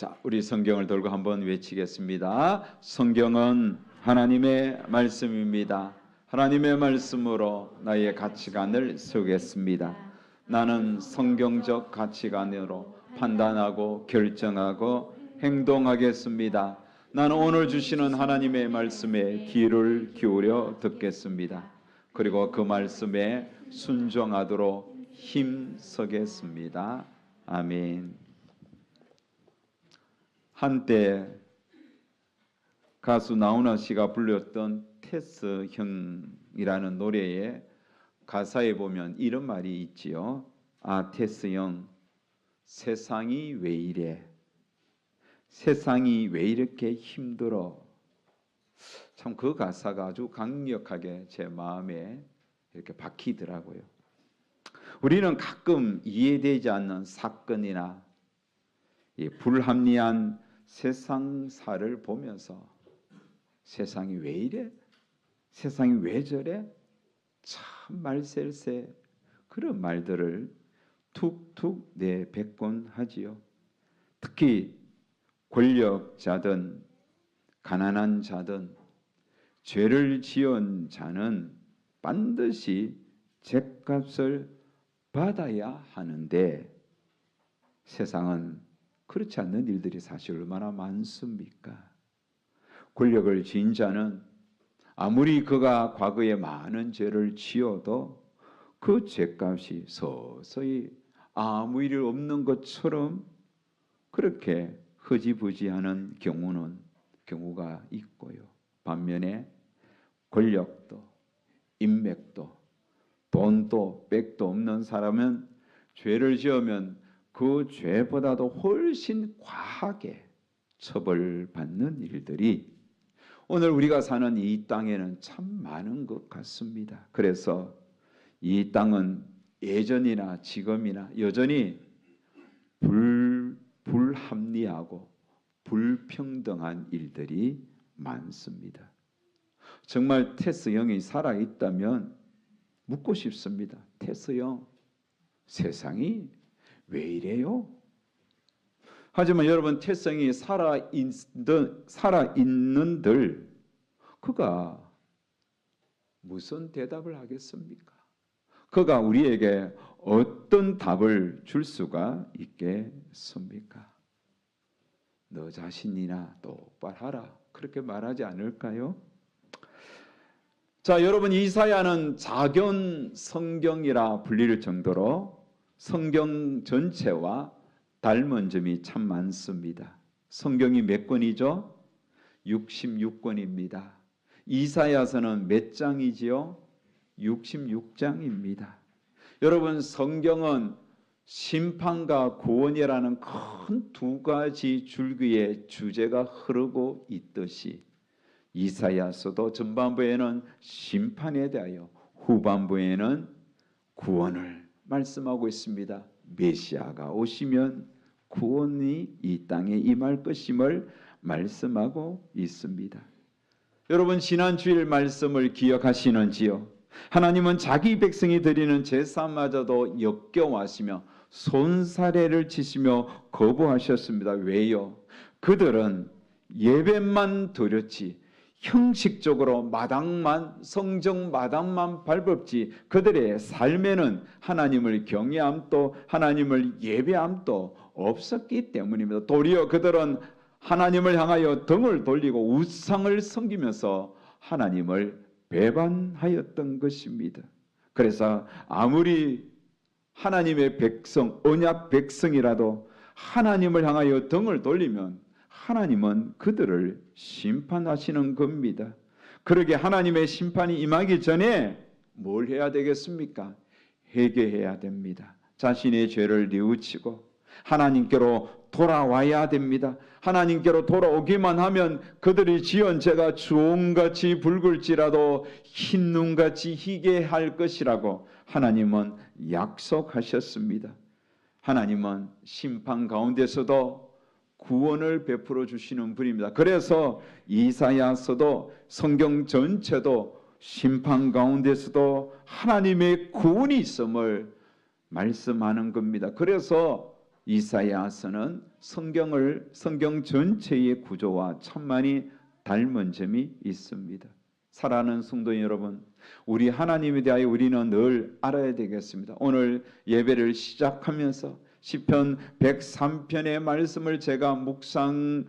자, 우리 성경을 들고 한번 외치겠습니다. 성경은 하나님의 말씀입니다. 하나님의 말씀으로 나의 가치관을 세우겠습니다. 나는 성경적 가치관으로 판단하고 결정하고 행동하겠습니다. 나는 오늘 주시는 하나님의 말씀에 귀를 기울여 듣겠습니다. 그리고 그 말씀에 순종하도록 힘쓰겠습니다. 아멘. 한때 가수 나훈아 씨가 불렀던 테스 형이라는 노래의 가사에 보면 이런 말이 있지요. 아, 테스 형, 세상이 왜 이래? 세상이 왜 이렇게 힘들어? 참 그 가사가 아주 강력하게 제 마음에 이렇게 박히더라고요. 우리는 가끔 이해되지 않는 사건이나 불합리한 세상사를 보면서 세상이 왜 이래? 세상이 왜 저래? 참 말셀세 그런 말들을 툭툭 내뱉곤 하지요. 특히 권력자든 가난한 자든 죄를 지은 자는 반드시 죗값을 받아야 하는데 세상은 그렇지 않는 일들이 사실 얼마나 많습니까? 권력을 지은 자는 아무리 그가 과거에 많은 죄를 지어도 그 죄값이 서서히 아무 일 없는 것처럼 그렇게 흐지부지하는 경우가 있고요. 반면에 권력도 인맥도 돈도 백도 없는 사람은 죄를 지으면 그 죄보다도 훨씬 과하게 처벌받는 일들이 오늘 우리가 사는 이 땅에는 참 많은 것 같습니다. 그래서 이 땅은 예전이나 지금이나 여전히 불합리하고 불평등한 일들이 많습니다. 정말 테스 형이 살아있다면 묻고 싶습니다. 테스 형, 세상이 왜 이래요? 하지만 여러분, 태성이 살아있는들 그가 무슨 대답을 하겠습니까? 그가 우리에게 어떤 답을 줄 수가 있겠습니까? 너 자신이나 똑바로 하라 그렇게 말하지 않을까요? 자, 여러분, 이사야는 작은 성경이라 불릴 정도로 성경 전체와 닮은 점이 참 많습니다. 성경이 몇 권이죠? 66권입니다. 이사야서는 몇 장이지요? 66장입니다. 여러분, 성경은 심판과 구원이라는 큰 두 가지 줄기의 주제가 흐르고 있듯이 이사야서도 전반부에는 심판에 대하여 후반부에는 구원을 말씀하고 있습니다. 메시아가 오시면 구원이 이 땅에 임할 것임을 말씀하고 있습니다. 여러분, 지난 주일 말씀을 기억하시는지요? 하나님은 자기 백성이 드리는 제사마저도 역겨워하시며 손사래를 치시며 거부하셨습니다. 왜요? 그들은 예배만 드렸지 형식적으로 성정 마당만 밟았지 그들의 삶에는 하나님을 경외함도 하나님을 예배함도 없었기 때문입니다. 도리어 그들은 하나님을 향하여 등을 돌리고 우상을 섬기면서 하나님을 배반하였던 것입니다. 그래서 아무리 하나님의 백성, 언약 백성이라도 하나님을 향하여 등을 돌리면 하나님은 그들을 심판하시는 겁니다. 그러게 하나님의 심판이 임하기 전에 뭘 해야 되겠습니까? 회개해야 됩니다. 자신의 죄를 뉘우치고 하나님께로 돌아와야 됩니다. 하나님께로 돌아오기만 하면 그들이 지은 죄가 주홍같이 붉을지라도 흰 눈같이 희게 할 것이라고 하나님은 약속하셨습니다. 하나님은 심판 가운데서도 구원을 베풀어 주시는 분입니다. 그래서 이사야서도 성경 전체도 심판 가운데서도 하나님의 구원이 있음을 말씀하는 겁니다. 그래서 이사야서는 성경 전체의 구조와 참 많이 닮은 점이 있습니다. 사랑하는 성도 여러분, 우리 하나님에 대하여 우리는 늘 알아야 되겠습니다. 오늘 예배를 시작하면서 시편 103편의 말씀을 제가 묵상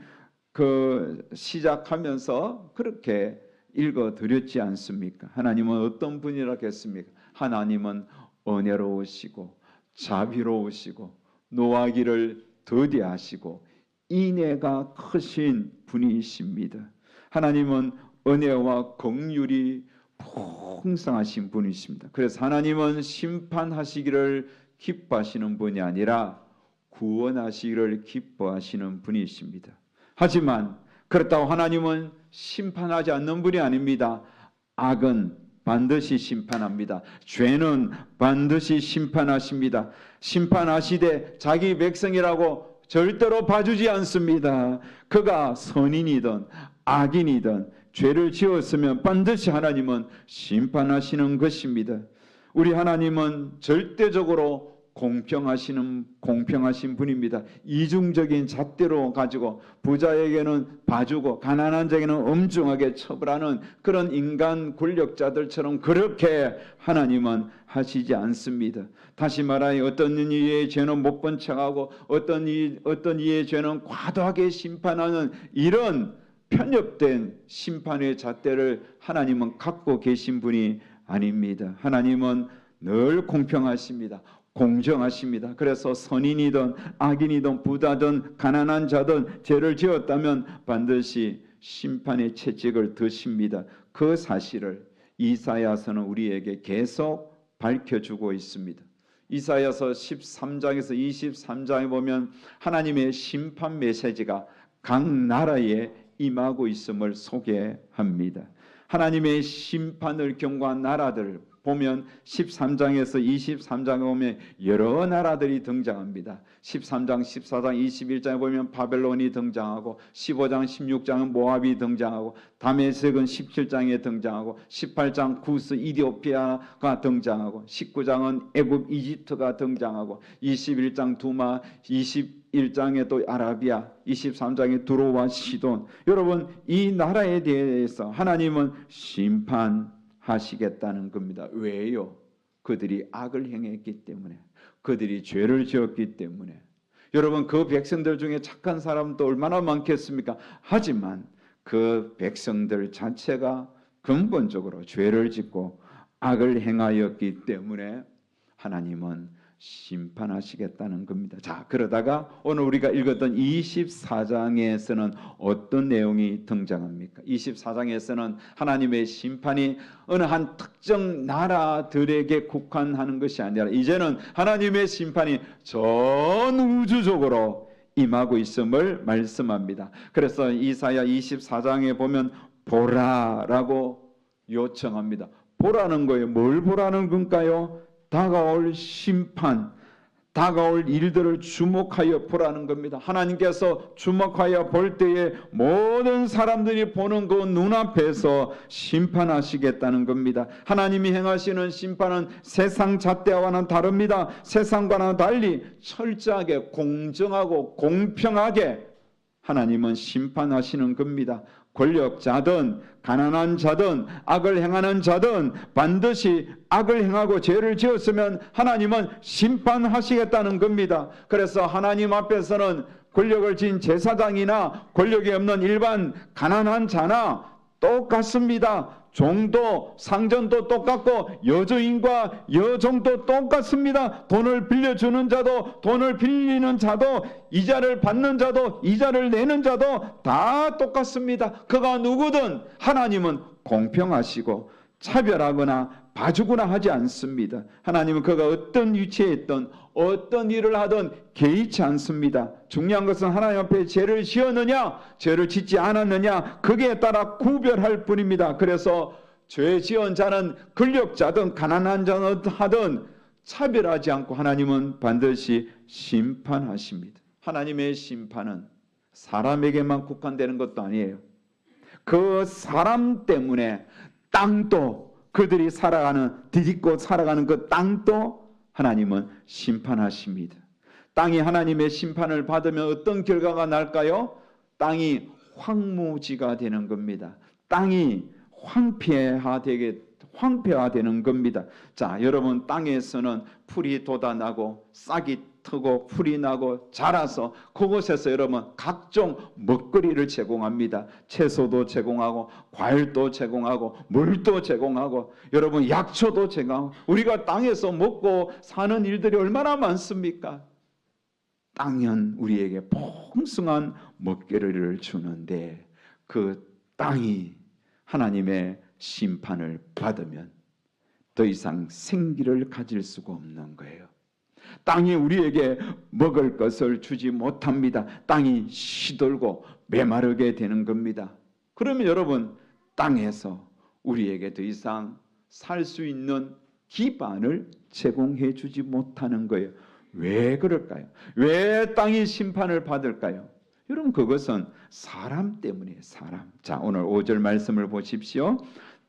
시작하면서 그렇게 읽어드렸지 않습니까? 하나님은 어떤 분이라고 했습니까? 하나님은 은혜로우시고 자비로우시고 노하기를 더디하시고 인애가 크신 분이십니다. 하나님은 은혜와 긍휼이 풍성하신 분이십니다. 그래서 하나님은 심판하시기를 기뻐하시는 분이 아니라 구원하시기를 기뻐하시는 분이십니다. 하지만 그렇다고 하나님은 심판하지 않는 분이 아닙니다. 악은 반드시 심판합니다. 죄는 반드시 심판하십니다. 심판하시되 자기 백성이라고 절대로 봐주지 않습니다. 그가 선인이든 악인이든 죄를 지었으면 반드시 하나님은 심판하시는 것입니다. 우리 하나님은 절대적으로 공평하신 분입니다. 이중적인 잣대로 가지고 부자에게는 봐주고 가난한 자에게는 엄중하게 처벌하는 그런 인간 권력자들처럼 그렇게 하나님은 하시지 않습니다. 다시 말하여 어떤 이의 죄는 못 본 척하고 어떤 이의 죄는 과도하게 심판하는 이런 편협된 심판의 잣대를 하나님은 갖고 계신 분이 아닙니다. 하나님은 늘 공평하십니다. 공정하십니다. 그래서 선인이든 악인이든 부자든 가난한 자든 죄를 지었다면 반드시 심판의 채찍을 드십니다. 그 사실을 이사야서는 우리에게 계속 밝혀주고 있습니다. 이사야서 13장에서 23장에 보면 하나님의 심판 메시지가 각 나라에 임하고 있음을 소개합니다. 하나님의 심판을 경고한 나라들 보면 13장에서 23장에 보면 여러 나라들이 등장합니다. 13장, 14장, 21장에 보면 바벨론이 등장하고 15장, 16장은 모압이 등장하고 다메섹은 17장에 등장하고 18장 구스 이디오피아가 등장하고 19장은 애굽 이집트가 등장하고 21장 두마 21장에 또 아라비아 23장에 두로와 시돈. 여러분 이 나라에 대해서 하나님은 심판하시겠다는 겁니다. 왜요? 그들이 악을 행했기 때문에, 그들이 죄를 지었기 때문에. 여러분 그 백성들 중에 착한 사람도 얼마나 많겠습니까? 하지만 그 백성들 자체가 근본적으로 죄를 짓고 악을 행하였기 때문에 하나님은 심판하시겠다는 겁니다. 자, 그러다가 오늘 우리가 읽었던 24장에서는 어떤 내용이 등장합니까? 24장에서는 하나님의 심판이 어느 한 특정 나라들에게 국한하는 것이 아니라 이제는 하나님의 심판이 전 우주적으로 임하고 있음을 말씀합니다. 그래서 이사야 24장에 보면 보라라고 요청합니다. 보라는 거예요. 뭘 보라는 건가요? 다가올 심판, 다가올 일들을 주목하여 보라는 겁니다. 하나님께서 주목하여 볼 때에 모든 사람들이 보는 그 눈앞에서 심판하시겠다는 겁니다. 하나님이 행하시는 심판은 세상 잣대와는 다릅니다. 세상과는 달리 철저하게 공정하고 공평하게 하나님은 심판하시는 겁니다. 권력자든 가난한 자든 악을 행하는 자든 반드시 악을 행하고 죄를 지었으면 하나님은 심판하시겠다는 겁니다. 그래서 하나님 앞에서는 권력을 진 제사장이나 권력이 없는 일반 가난한 자나 똑같습니다. 종도 상전도 똑같고 여주인과 여종도 똑같습니다. 돈을 빌려주는 자도 돈을 빌리는 자도 이자를 받는 자도 이자를 내는 자도 다 똑같습니다. 그가 누구든 하나님은 공평하시고 차별하거나 봐주거나 하지 않습니다. 하나님은 그가 어떤 위치에 있든 어떤 일을 하든 개의치 않습니다. 중요한 것은 하나님 앞에 죄를 지었느냐 죄를 짓지 않았느냐 거기에 따라 구별할 뿐입니다. 그래서 죄 지은 자는 권력자든 가난한 자든 하든 차별하지 않고 하나님은 반드시 심판하십니다. 하나님의 심판은 사람에게만 국한되는 것도 아니에요. 그 사람 때문에 땅도 그들이 디딛고 살아가는 그 땅도 하나님은 심판하십니다. 땅이 하나님의 심판을 받으면 어떤 결과가 날까요? 땅이 황무지가 되는 겁니다. 땅이 황폐화되는 겁니다. 자, 여러분, 땅에서는 풀이 돋아나고 싹이 트고 풀이 나고 자라서 그곳에서 여러분 각종 먹거리를 제공합니다. 채소도 제공하고 과일도 제공하고 물도 제공하고 여러분 약초도 제공하고 우리가 땅에서 먹고 사는 일들이 얼마나 많습니까? 땅은 우리에게 풍성한 먹거리를 주는데 그 땅이 하나님의 심판을 받으면 더 이상 생기를 가질 수가 없는 거예요. 땅이 우리에게 먹을 것을 주지 못합니다. 땅이 시들고 메마르게 되는 겁니다. 그러면 여러분 땅에서 우리에게 더 이상 살 수 있는 기반을 제공해 주지 못하는 거예요. 왜 그럴까요? 왜 땅이 심판을 받을까요? 여러분 그것은 사람 때문이에요. 사람. 자, 오늘 5절 말씀을 보십시오.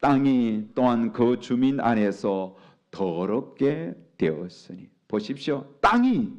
땅이 또한 그 주민 안에서 더럽게 되었으니. 보십시오. 땅이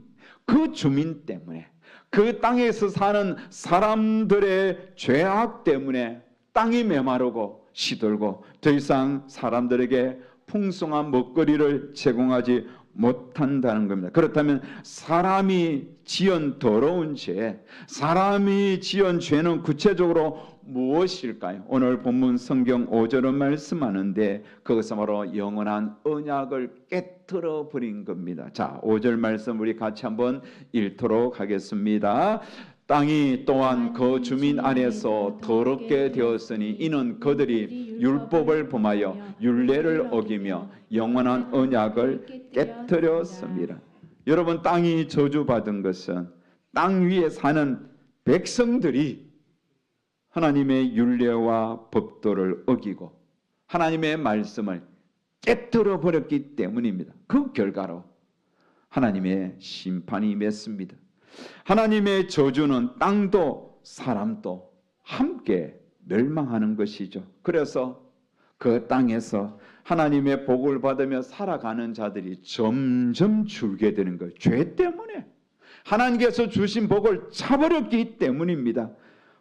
그 주민 때문에 그 땅에서 사는 사람들의 죄악 때문에 땅이 메마르고 시들고 더 이상 사람들에게 풍성한 먹거리를 제공하지 못한다는 겁니다. 그렇다면 사람이 지은 더러운 죄, 사람이 지은 죄는 구체적으로 무엇일까요? 오늘 본문 성경 5절은 말씀하는데 그것은 바로 영원한 언약을 깨트려 버린 겁니다. 자, 5절 말씀 우리 같이 한번 읽도록 하겠습니다. 땅이 또한 그 주민 안에서 더럽게 되었으니 이는 그들이 율법을 범하여 율례를 어기며 영원한 언약을 깨트렸습니다. 여러분 땅이 저주받은 것은 땅 위에 사는 백성들이 하나님의 율례와 법도를 어기고 하나님의 말씀을 깨트려 버렸기 때문입니다. 그 결과로 하나님의 심판이 임했습니다. 하나님의 저주는 땅도 사람도 함께 멸망하는 것이죠. 그래서 그 땅에서 하나님의 복을 받으며 살아가는 자들이 점점 줄게 되는 거예요. 죄 때문에 하나님께서 주신 복을 차버렸기 때문입니다.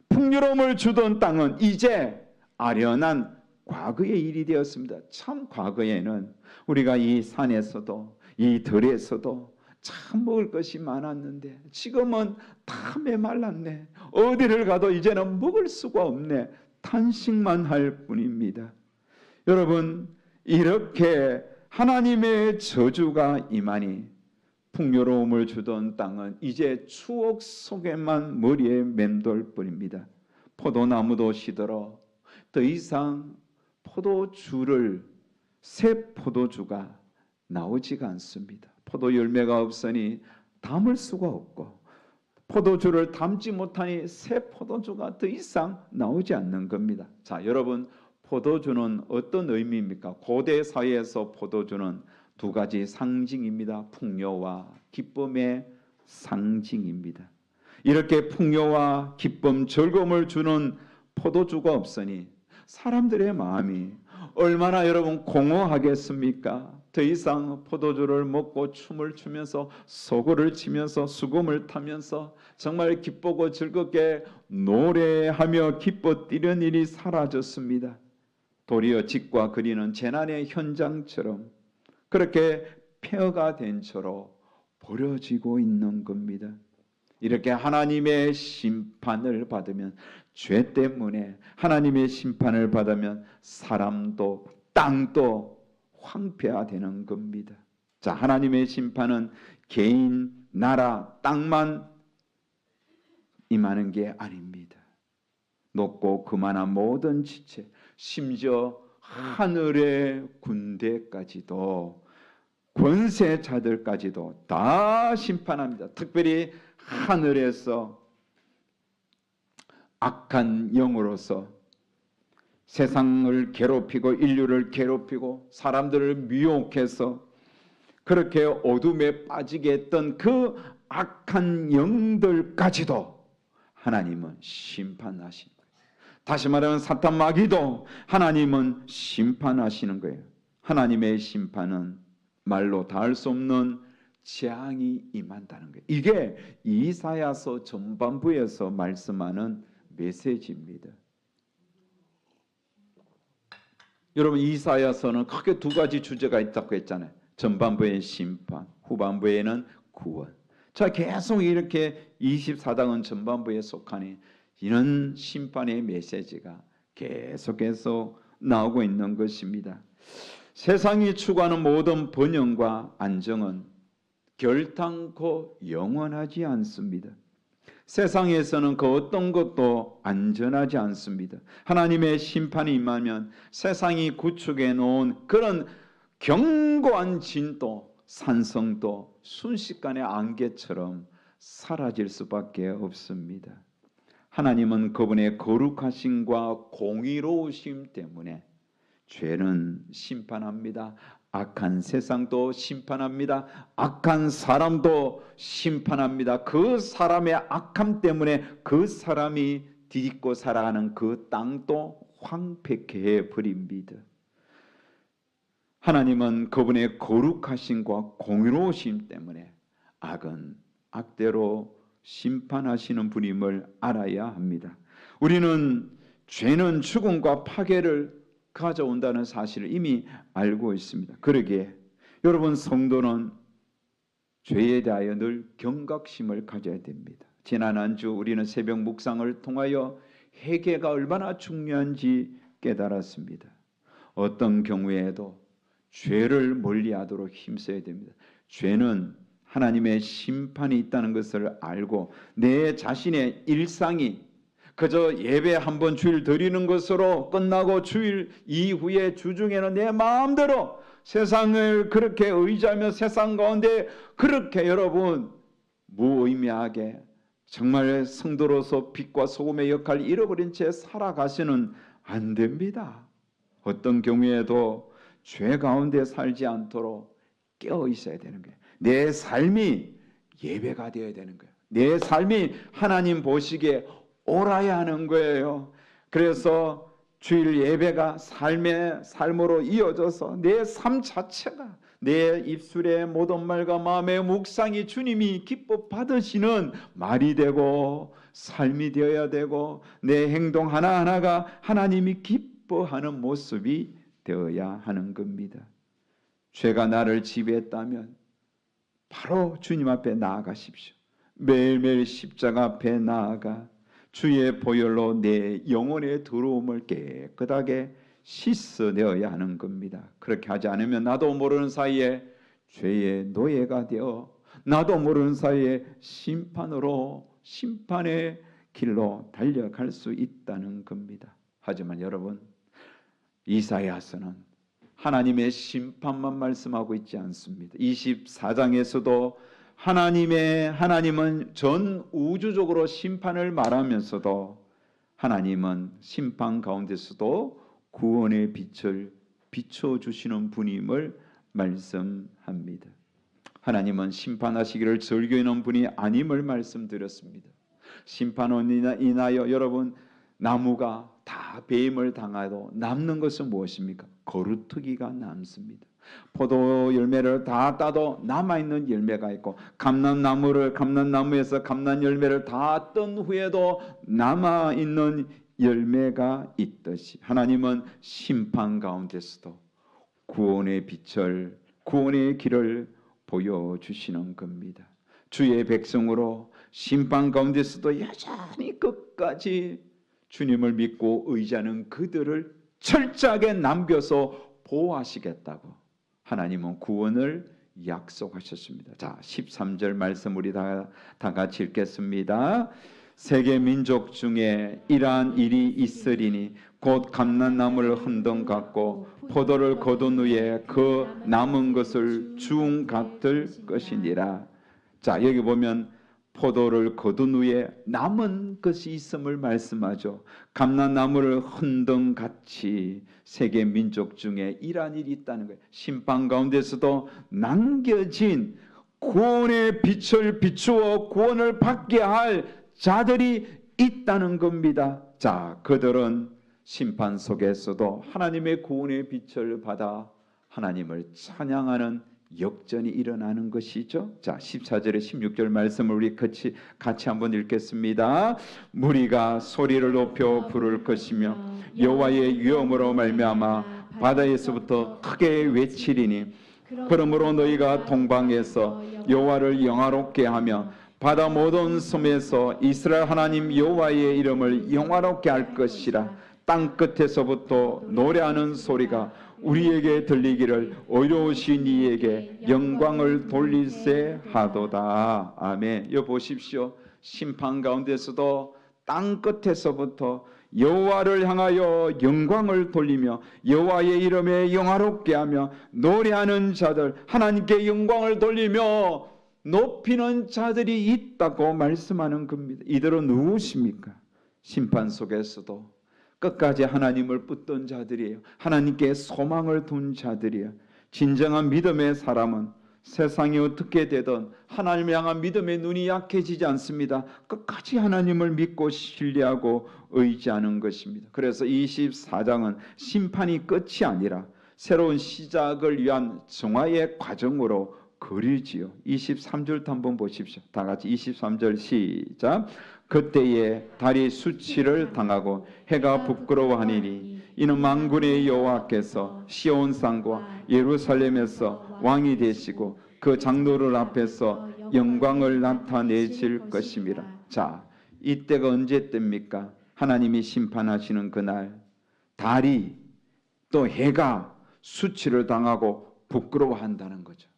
풍요로움을 주던 땅은 이제 아련한 과거의 일이 되었습니다. 참 과거에는 우리가 이 산에서도 이 들에서도 참 먹을 것이 많았는데 지금은 다 메말랐네. 어디를 가도 이제는 먹을 수가 없네. 탄식만 할 뿐입니다. 여러분 이렇게 하나님의 저주가 임하니 풍요로움을 주던 땅은 이제 추억 속에만 머리에 맴돌 뿐입니다. 포도나무도 시들어 더 이상 새 포도주가 나오지가 않습니다. 포도 열매가 없으니 담을 수가 없고 포도주를 담지 못하니 새 포도주가 더 이상 나오지 않는 겁니다. 자, 여러분 포도주는 어떤 의미입니까? 고대 사회에서 포도주는 두 가지 상징입니다. 풍요와 기쁨의 상징입니다. 이렇게 풍요와 기쁨, 즐거움을 주는 포도주가 없으니 사람들의 마음이 얼마나 여러분 공허하겠습니까? 더 이상 포도주를 먹고 춤을 추면서 소고를 치면서 수금을 타면서 정말 기쁘고 즐겁게 노래하며 기뻐 뛰는 일이 사라졌습니다. 도리어 짓과 그리는 재난의 현장처럼 그렇게 폐허가 된 채로 버려지고 있는 겁니다. 이렇게 하나님의 심판을 받으면 죄 때문에 하나님의 심판을 받으면 사람도 땅도 황폐화되는 겁니다. 자, 하나님의 심판은 개인, 나라, 땅만 임하는 게 아닙니다. 높고 그만한 모든 지체, 심지어 하늘의 군대까지도 권세자들까지도 다 심판합니다. 특별히 하늘에서 악한 영으로서 세상을 괴롭히고 인류를 괴롭히고 사람들을 미혹해서 그렇게 어둠에 빠지게 했던 그 악한 영들까지도 하나님은 심판하신 거예요. 다시 말하면 사탄 마귀도 하나님은 심판하시는 거예요. 하나님의 심판은 말로 다 할 수 없는 재앙이 임한다는 거예요. 이게 이사야서 전반부에서 말씀하는 메시지입니다. 여러분, 이사야서는 크게 두 가지 주제가 있다고 했잖아요. 전반부에 심판, 후반부에는 구원. 자, 계속 이렇게 24장은 전반부에 속하니 이런 심판의 메시지가 계속해서 나오고 있는 것입니다. 세상이 추구하는 모든 번영과 안정은 결탄코 영원하지 않습니다. 세상에서는 그 어떤 것도 안전하지 않습니다. 하나님의 심판이 임하면 세상이 구축해 놓은 그런 견고한 진도, 산성도 순식간에 안개처럼 사라질 수밖에 없습니다. 하나님은 그분의 거룩하심과 공의로우심 때문에 죄는 심판합니다. 악한 세상도 심판합니다. 악한 사람도 심판합니다. 그 사람의 악함 때문에 그 사람이 뒤집고 살아가는 그 땅도 황폐케 버립니다. 하나님은 그분의 거룩하심과 공의로우심 때문에 악은 악대로 심판하시는 분임을 알아야 합니다. 우리는 죄는 죽음과 파괴를 가져온다는 사실을 이미 알고 있습니다. 그러기에 여러분, 성도는 죄에 대하여 늘 경각심을 가져야 됩니다. 지난 한 주 우리는 새벽 묵상을 통하여 회개가 얼마나 중요한지 깨달았습니다. 어떤 경우에도 죄를 멀리하도록 힘써야 됩니다. 죄는 하나님의 심판이 있다는 것을 알고 내 자신의 일상이 그저 예배 한번 주일 드리는 것으로 끝나고 주일 이후에 주중에는 내 마음대로 세상을 그렇게 의지하며 세상 가운데 그렇게 여러분 무의미하게 정말 성도로서 빛과 소금의 역할을 잃어버린 채 살아가시는 안 됩니다. 어떤 경우에도 죄 가운데 살지 않도록 깨어 있어야 되는 거예요. 내 삶이 예배가 되어야 되는 거예요. 내 삶이 하나님 보시기에 옳아야 하는 거예요. 그래서 주일 예배가 삶의 삶으로 이어져서 내 삶 자체가 내 입술의 모든 말과 마음의 묵상이 주님이 기뻐 받으시는 말이 되고 삶이 되어야 되고 내 행동 하나하나가 하나님이 기뻐하는 모습이 되어야 하는 겁니다. 죄가 나를 지배했다면 바로 주님 앞에 나아가십시오. 매일매일 십자가 앞에 나아가 주의 보혈로 내 영혼의 더러움을 깨끗하게 씻어내어야 하는 겁니다. 그렇게 하지 않으면 나도 모르는 사이에 죄의 노예가 되어 나도 모르는 사이에 심판의 길로 달려갈 수 있다는 겁니다. 하지만 여러분, 이사야서는 하나님의 심판만 말씀하고 있지 않습니다. 24장에서도 하나님은 전 우주적으로 심판을 말하면서도 하나님은 심판 가운데서도 구원의 빛을 비춰주시는 분임을 말씀합니다. 하나님은 심판하시기를 즐기는 분이 아님을 말씀드렸습니다. 심판으로 인하여 여러분, 나무가 다 배임을 당하도 남는 것은 무엇입니까? 거루터기가 남습니다. 포도 열매를 다 따도 남아있는 열매가 있고 감람나무에서 감람 열매를 다 뜬 후에도 남아있는 열매가 있듯이 하나님은 심판 가운데서도 구원의 빛을 구원의 길을 보여주시는 겁니다. 주의 백성으로 심판 가운데서도 여전히 끝까지 주님을 믿고 의지하는 그들을 철저하게 남겨서 보호하시겠다고 하나님은 구원을 약속하셨습니다. 자, 13절 말씀 우리 다 같이 읽겠습니다. 세계 민족 중에 이러한 일이 있으리니 곧 감람나무를 흔든 같고 포도를 거둔 후에 그 남은 것을 주운 같을 것이니라. 자, 여기 보면 포도를 거둔 후에 남은 것이 있음을 말씀하죠. 감람나무를 흔든 같이 세계 민족 중에 이러한 일이 있다는 거예요. 심판 가운데서도 남겨진 구원의 빛을 비추어 구원을 받게 할 자들이 있다는 겁니다. 자, 그들은 심판 속에서도 하나님의 구원의 빛을 받아 하나님을 찬양하는 역전이 일어나는 것이죠. 자, 14절에 16절 말씀을 우리 같이 한번 읽겠습니다. 무리가 소리를 높여 부를 것이며 여호와의 위엄으로 말미암아 바다에서부터 크게 외치리니 그러므로 너희가 동방에서 여호와를 영화롭게 하며 바다 모든 섬에서 이스라엘 하나님 여호와의 이름을 영화롭게 할 것이라. 땅 끝에서부터 노래하는 소리가 우리에게 들리기를 의로우신 이에게 영광을 돌리세 하도다. 아멘. 여기 보십시오. 심판 가운데서도 땅 끝에서부터 여호와를 향하여 영광을 돌리며 여호와의 이름에 영화롭게 하며 노래하는 자들, 하나님께 영광을 돌리며 높이는 자들이 있다고 말씀하는 겁니다. 이들은 누구십니까? 심판 속에서도 끝까지 하나님을 붙든 자들이에요. 하나님께 소망을 둔 자들이에요. 진정한 믿음의 사람은 세상이 어떻게 되든 하나님을 향한 믿음의 눈이 약해지지 않습니다. 끝까지 하나님을 믿고 신뢰하고 의지하는 것입니다. 그래서 24장은 심판이 끝이 아니라 새로운 시작을 위한 정화의 과정으로 그리지요. 23절도 한번 보십시오. 다 같이 23절 시작. 그때에 달이 수치를 당하고 해가 부끄러워하니니 이는 만군의 여호와께서 시온산과 예루살렘에서 왕이 되시고 그 장로들 앞에서 영광을 나타내실 것임이라. 자, 이때가 언제 때입니까? 하나님이 심판하시는 그날 달이 또 해가 수치를 당하고 부끄러워한다는 거죠.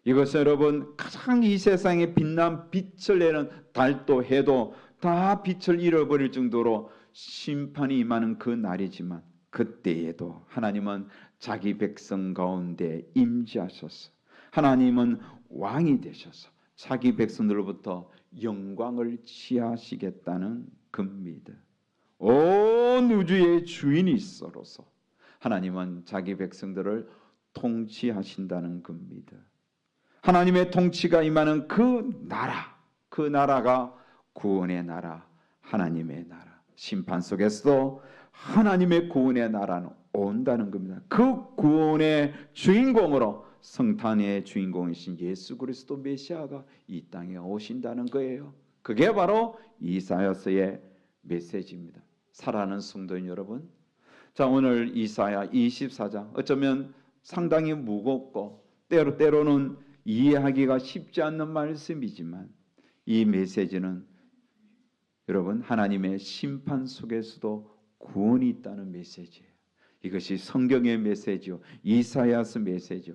이것은 여러분 가장 이 세상에 빛난 빛을 내는 달도 해도 다 빛을 잃어버릴 정도로 심판이 임하는 그 날이지만 그때에도 하나님은 자기 백성 가운데 임재하셔서 하나님은 왕이 되셔서 자기 백성들로부터 영광을 취하시겠다는 겁니다. 온 우주의 주인이시로서 하나님은 자기 백성들을 통치하신다는 겁니다. 하나님의 통치가 임하는 그 나라가 구원의 나라, 하나님의 나라. 심판 속에서도 하나님의 구원의 나라는 온다는 겁니다. 그 구원의 주인공으로 성탄의 주인공이신 예수 그리스도 메시아가 이 땅에 오신다는 거예요. 그게 바로 이사야서의 메시지입니다. 사랑하는 성도인 여러분, 자, 오늘 이사야 24장 어쩌면 상당히 무겁고 때로는 이해하기가 쉽지 않는 말씀이지만 이 메시지는 여러분 하나님의 심판 속에서도 구원이 있다는 메시지예요. 이것이 성경의 메시지요, 이사야서 메시지요,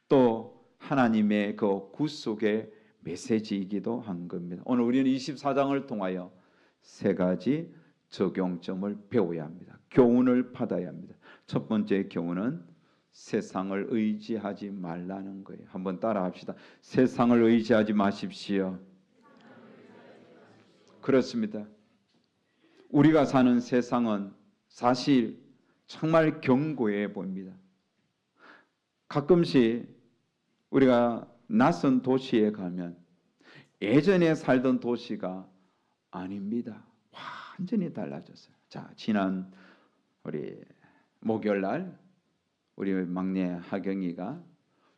또 하나님의 그 구속의 메시지이기도 한 겁니다. 오늘 우리는 24장을 통하여 세 가지 적용점을 배워야 합니다. 교훈을 받아야 합니다. 첫 번째 교훈은 세상을 의지하지 말라는 거예요. 한번 따라 합시다. 세상을 의지하지 마십시오. 그렇습니다. 우리가 사는 세상은 사실 정말 견고해 보입니다. 가끔씩 우리가 낯선 도시에 가면 예전에 살던 도시가 아닙니다. 완전히 달라졌어요. 자, 지난 우리 목요일 날 우리 막내 하경이가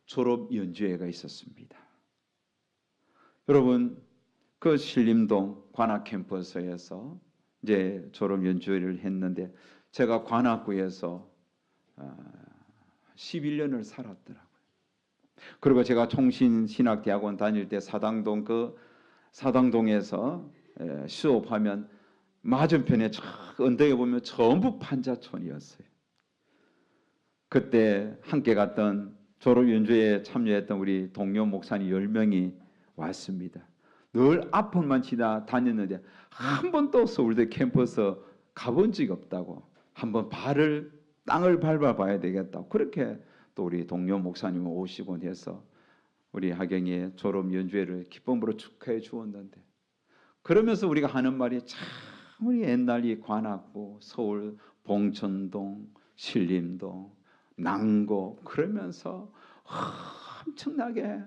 졸업 연주회가 있었습니다. 여러분, 그 신림동 관악 캠퍼스에서 이제 졸업 연주회를 했는데 제가 관악구에서 11년을 살았더라고요. 그리고 제가 총신신학대학원 다닐 때 사당동에서 수업하면 맞은편에 언덕에 보면 전부 판자촌이었어요. 그때 함께 갔던 졸업 연주회에 참여했던 우리 동료 목사님 10명이 왔습니다. 늘 앞으로만 다녔는데 한 번도 서울대 캠퍼스 가본 적이 없다고, 한번 땅을 밟아봐야 되겠다고, 그렇게 또 우리 동료 목사님 오시곤 해서 우리 하경이의 졸업 연주회를 기쁨으로 축하해 주었는데, 그러면서 우리가 하는 말이 참 우리 옛날 이 관악구, 서울 봉천동, 신림동, 낭고, 그러면서 엄청나게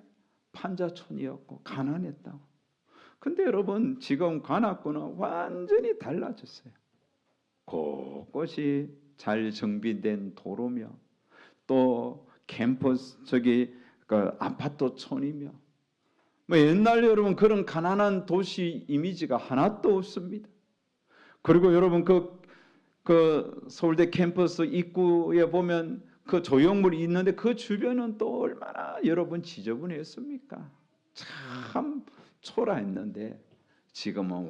판자촌이었고 가난했다고. 근데 여러분, 지금 관악구는 완전히 달라졌어요. 곳곳이 잘 정비된 도로며 또 캠퍼스 그 아파트촌이며 뭐 옛날 여러분 그런 가난한 도시 이미지가 하나도 없습니다. 그리고 여러분 그 서울대 캠퍼스 입구에 보면 그 조형물이 있는데 그 주변은 또 얼마나 여러분 지저분했습니까? 참 초라했는데 지금은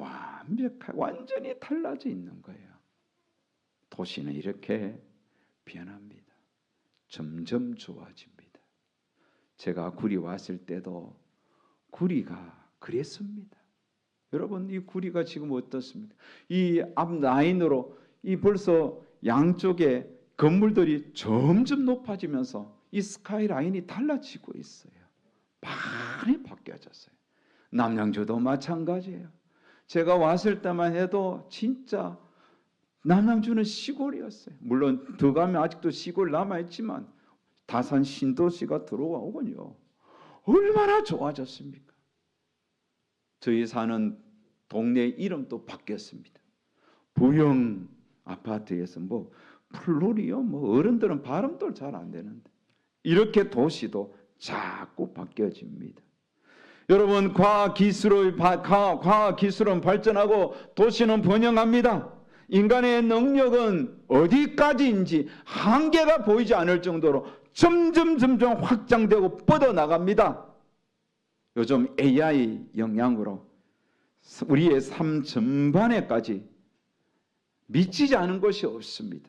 완전히 달라져 있는 거예요. 도시는 이렇게 변합니다. 점점 좋아집니다. 제가 구리 왔을 때도 구리가 그랬습니다. 여러분 이 구리가 지금 어떻습니까? 이 앞 라인으로 이 벌써 양쪽에 건물들이 점점 높아지면서 이 스카이 라인이 달라지고 있어요. 많이 바뀌어졌어요. 남양주도 마찬가지예요. 제가 왔을 때만 해도 진짜 남양주는 시골이었어요. 물론 더 가면 아직도 시골 남아있지만 다산 신도시가 들어오군요. 얼마나 좋아졌습니까? 저희 사는 동네 이름도 바뀌었습니다. 부영 아파트에서 뭐 플로리요, 뭐 어른들은 발음도 잘 안 되는데 이렇게 도시도 자꾸 바뀌어집니다. 여러분 과학 기술은 발전하고 도시는 번영합니다. 인간의 능력은 어디까지인지 한계가 보이지 않을 정도로 점점 확장되고 뻗어나갑니다. 요즘 AI 영향으로 우리의 삶 전반에까지 미치지 않은 것이 없습니다.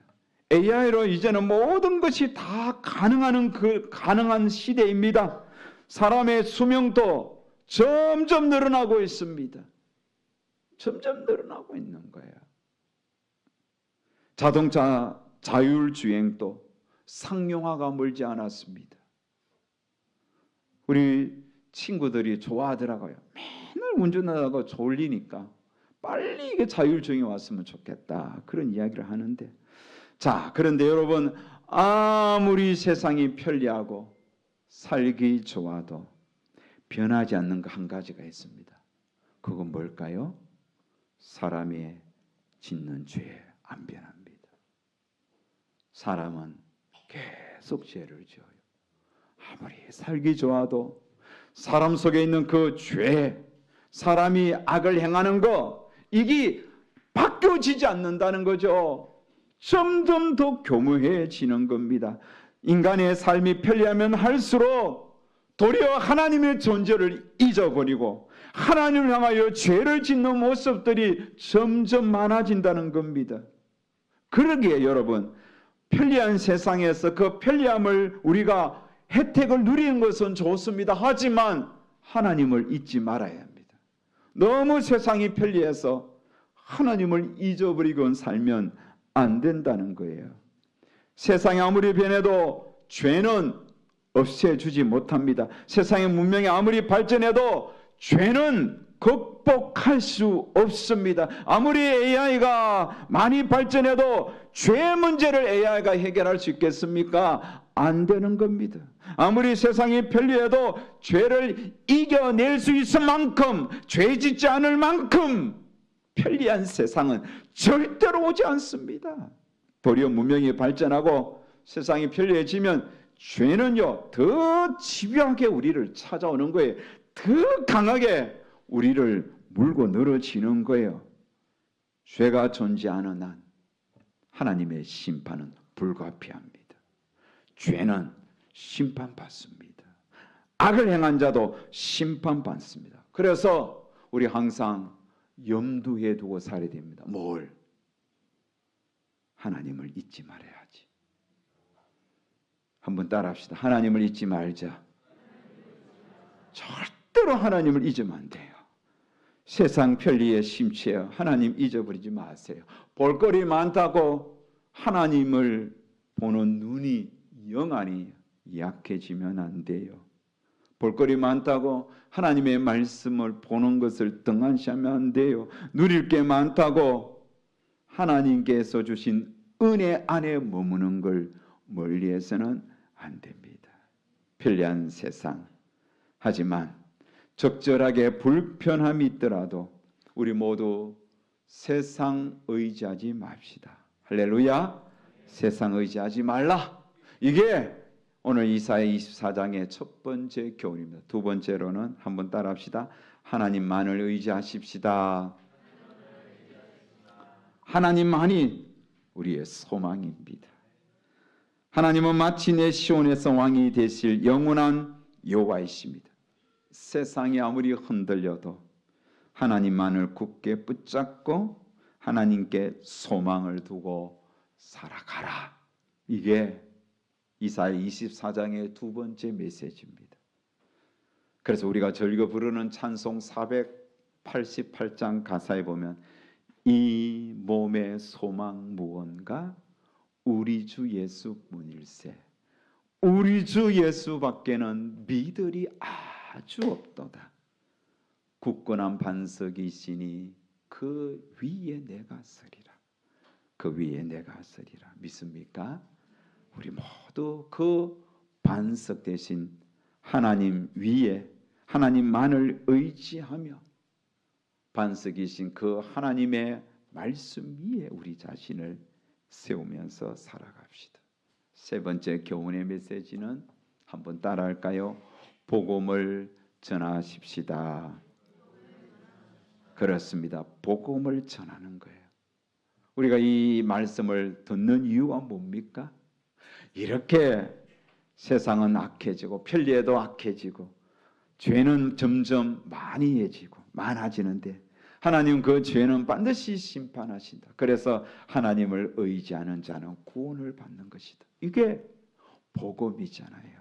AI로 이제는 모든 것이 다 가능한 시대입니다. 사람의 수명도 점점 늘어나고 있습니다. 점점 늘어나고 있는 거예요. 자동차 자율주행도 상용화가 멀지 않았습니다. 우리 친구들이 좋아하더라고요. 맨날 운전하다가 졸리니까 빨리 이게 자율주행이 왔으면 좋겠다. 그런 이야기를 하는데 자, 그런데 여러분 아무리 세상이 편리하고 살기 좋아도 변하지 않는 거 한 가지가 있습니다. 그건 뭘까요? 사람이 짓는 죄 안 변합니다. 사람은 계속 죄를 지어요. 아무리 살기 좋아도 사람 속에 있는 그 죄, 사람이 악을 행하는 거 이게 바뀌어지지 않는다는 거죠. 점점 더 교묘해지는 겁니다. 인간의 삶이 편리하면 할수록 도리어 하나님의 존재를 잊어버리고 하나님을 향하여 죄를 짓는 모습들이 점점 많아진다는 겁니다. 그러기에 여러분 편리한 세상에서 그 편리함을 우리가 혜택을 누리는 것은 좋습니다. 하지만 하나님을 잊지 말아야 합니다. 너무 세상이 편리해서 하나님을 잊어버리고 살면 안 된다는 거예요. 세상이 아무리 변해도 죄는 없애주지 못합니다. 세상의 문명이 아무리 발전해도 죄는 극복할 수 없습니다. 아무리 AI가 많이 발전해도 죄 문제를 AI가 해결할 수 있겠습니까? 안 되는 겁니다. 아무리 세상이 편리해도 죄를 이겨낼 수 있을 만큼 죄 짓지 않을 만큼 편리한 세상은 절대로 오지 않습니다. 도리어 문명이 발전하고 세상이 편리해지면 죄는요 더 집요하게 우리를 찾아오는 거예요. 더 강하게 우리를 물고 늘어지는 거예요. 죄가 존재하는 한 하나님의 심판은 불가피합니다. 죄는 심판받습니다. 악을 행한 자도 심판받습니다. 그래서 우리 항상 염두에 두고 살아야 됩니다. 뭘? 하나님을 잊지 말아야지. 한번 따라합시다. 하나님을 잊지 말자. 절대로 하나님을 잊으면 안 돼요. 세상 편리에 심취해 하나님 잊어버리지 마세요. 볼거리 많다고 하나님을 보는 눈이 영안이 약해지면 안 돼요. 볼거리 많다고 하나님의 말씀을 보는 것을 등한시하면 안 돼요. 누릴 게 많다고 하나님께서 주신 은혜 안에 머무는 걸 멀리해서는 안 됩니다. 편리한 세상. 하지만 적절하게 불편함이 있더라도 우리 모두 세상 의지하지 맙시다. 할렐루야. 세상 의지하지 말라. 이게 오늘 이사야 24장의 첫 번째 교훈입니다. 두 번째로는 한번 따라합시다. 하나님만을 의지하십시다. 하나님만이 우리의 소망입니다. 하나님은 마치 내 시온에서 왕이 되실 영원한 여호와이십니다. 세상이 아무리 흔들려도 하나님만을 굳게 붙잡고 하나님께 소망을 두고 살아가라. 이게 이사야 24장의 두 번째 메시지입니다. 그래서 우리가 즐겨 부르는 찬송 488장 가사에 보면 이 몸의 소망 무언가 우리 주 예수뿐일세. 우리 주 예수밖에는 믿으리 아주 없도다. 굳건한 반석이시니 그 위에 내가 서리라. 그 위에 내가 서리라. 믿습니까? 우리 모두 그 반석 대신 하나님 위에 하나님만을 의지하며 반석이신 그 하나님의 말씀 위에 우리 자신을 세우면서 살아갑시다. 세 번째 교훈의 메시지는 한번 따라할까요? 복음을 전하십시다. 그렇습니다. 복음을 전하는 거예요. 우리가 이 말씀을 듣는 이유가 뭡니까? 이렇게 세상은 악해지고 편리해도 악해지고 죄는 점점 많아지는데 하나님 그 죄는 반드시 심판하신다. 그래서 하나님을 의지하는 자는 구원을 받는 것이다. 이게 복음이잖아요.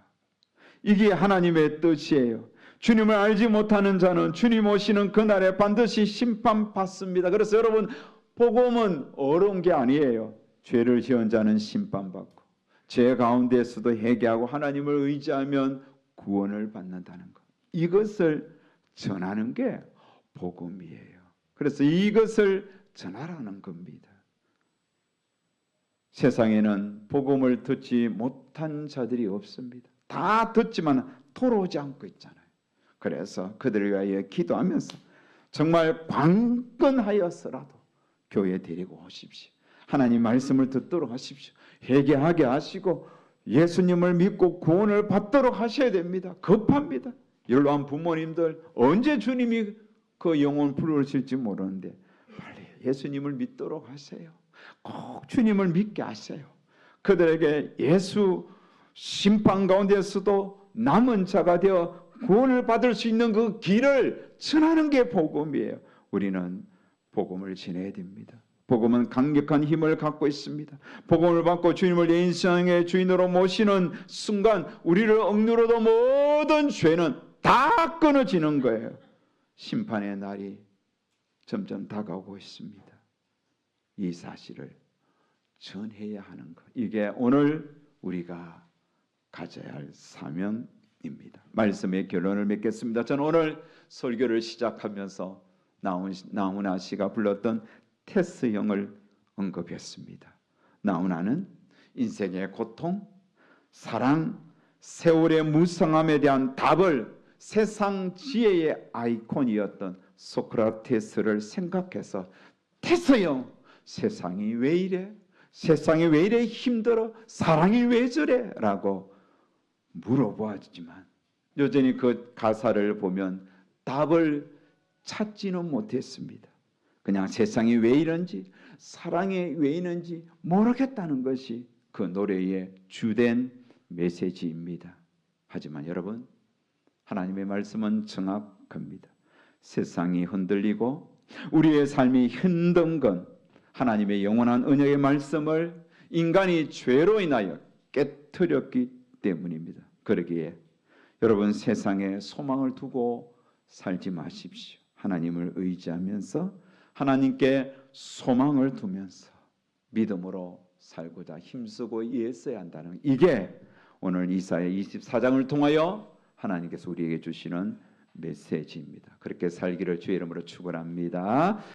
이게 하나님의 뜻이에요. 주님을 알지 못하는 자는 주님 오시는 그날에 반드시 심판받습니다. 그래서 여러분 복음은 어려운 게 아니에요. 죄를 지은 자는 심판받고 죄 가운데서도 회개하고 하나님을 의지하면 구원을 받는다는 것. 이것을 전하는 게 복음이에요. 그래서 이것을 전하라는 겁니다. 세상에는 복음을 듣지 못한 자들이 없습니다. 다 듣지만 돌아오지 않고 있잖아요. 그래서 그들을 위하여 기도하면서 정말 관건하여서라도 교회에 데리고 오십시오. 하나님 말씀을 듣도록 하십시오. 회개하게 하시고 예수님을 믿고 구원을 받도록 하셔야 됩니다. 급합니다. 연로한 부모님들 언제 주님이 그 영혼 부르실지 모르는데 빨리 예수님을 믿도록 하세요. 꼭 주님을 믿게 하세요. 그들에게 예수 심판 가운데서도 남은 자가 되어 구원을 받을 수 있는 그 길을 전하는 게 복음이에요. 우리는 복음을 전해야 됩니다. 복음은 강력한 힘을 갖고 있습니다. 복음을 받고 주님을 내 인생의 주인으로 모시는 순간 우리를 억누르던 모든 죄는 다 끊어지는 거예요. 심판의 날이 점점 다가오고 있습니다. 이 사실을 전해야 하는 것. 이게 오늘 우리가 가져야 할 사명입니다. 말씀의 결론을 맺겠습니다. 저는 오늘 설교를 시작하면서 나훈아 씨가 불렀던 테스형을 언급했습니다. 나훈아는 인생의 고통, 사랑, 세월의 무성함에 대한 답을 세상 지혜의 아이콘이었던 소크라테스를 생각해서 테스형, 세상이 왜 이래? 세상이 왜 이래 힘들어? 사랑이 왜 저래? 라고 물어보았지만 여전히 그 가사를 보면 답을 찾지는 못했습니다. 그냥 세상이 왜 이런지 사랑이 왜 이런지 모르겠다는 것이 그 노래의 주된 메시지입니다. 하지만 여러분 하나님의 말씀은 정확합니다. 세상이 흔들리고 우리의 삶이 힘든 건 하나님의 영원한 언약의 말씀을 인간이 죄로 인하여 깨트렸기 때문입니다. 그러기에 여러분 세상에 소망을 두고 살지 마십시오. 하나님을 의지하면서 하나님께 소망을 두면서 믿음으로 살고자 힘쓰고 애써야 한다는 이게 오늘 이사야 24장을 통하여 하나님께서 우리에게 주시는 메시지입니다. 그렇게 살기를 주의 이름으로 축원합니다.